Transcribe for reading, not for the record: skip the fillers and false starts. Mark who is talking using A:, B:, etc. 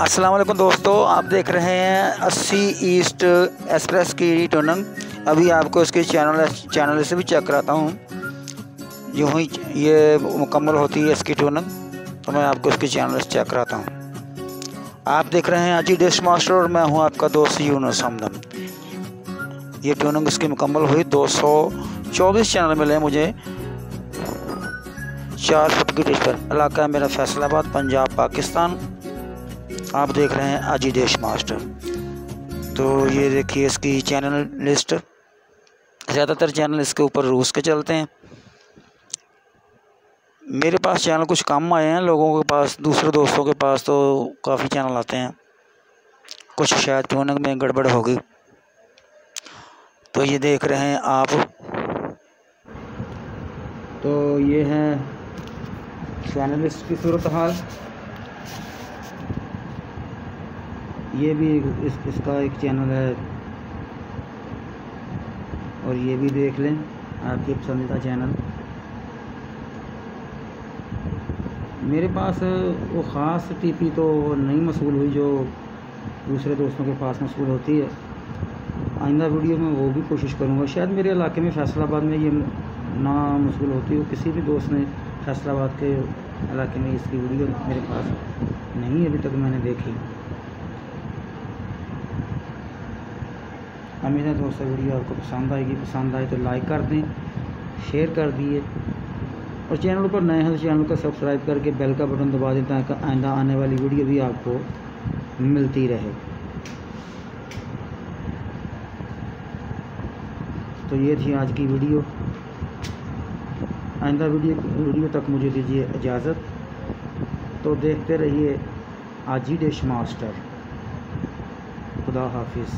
A: अस्सलाम वालेकुम दोस्तों, आप देख रहे हैं 80 ईस्ट एक्सप्रेस की टूर्निंग। अभी आपको इसके चैनल से भी चेक कराता हूँ। यूँ ही ये मुकम्मल होती है इसकी टूर्निंग, तो मैं आपको इसके चैनल से चेक कराता हूँ। आप देख रहे हैं आजी डिश मास्टर और मैं हूँ आपका दोस्त यूनुस हमदम। ये टूर्निंग इसकी मुकम्मल हुई। 224 चैनल मिले मुझे 4 फुट की डिश पर। इलाका है मेरा फैसलाबाद, पंजाब, पाकिस्तान। आप देख रहे हैं आजी डिश मास्टर। तो ये देखिए इसकी चैनल लिस्ट। ज़्यादातर चैनल इसके ऊपर रूस के चलते हैं। मेरे पास चैनल कुछ कम आए हैं, लोगों के पास, दूसरे दोस्तों के पास तो काफ़ी चैनल आते हैं। कुछ शायद टूर्निंग में गड़बड़ होगी। तो ये देख रहे हैं आप। तो ये है चैनल लिस्ट की सूरत हाल। ये भी इसका एक चैनल है और ये भी देख लें, आपके पसंदीदा चैनल। मेरे पास वो ख़ास टीपी तो नहीं मसूल हुई जो दूसरे दोस्तों के पास मसूल होती है। आइंदा वीडियो में वो भी कोशिश करूँगा। शायद मेरे इलाके में फैसलाबाद में ये ना मसूल होती हो। किसी भी दोस्त ने फैसलाबाद के इलाके में इसकी वीडियो मेरे पास नहीं अभी तक मैंने देखी। उम्मीद है दोस्तों वीडियो आपको पसंद आएगी। पसंद आए तो लाइक कर दें, शेयर कर दिए, और चैनल पर नए हैं तो चैनल को सब्सक्राइब करके बेल का बटन दबा दें ताकि आइंदा आने वाली वीडियो भी आपको मिलती रहे। तो ये थी आज की वीडियो। आइंदा वीडियो तक मुझे दीजिए इजाज़त। तो देखते रहिए आजी डिश मास्टर। खुदा हाफिज़।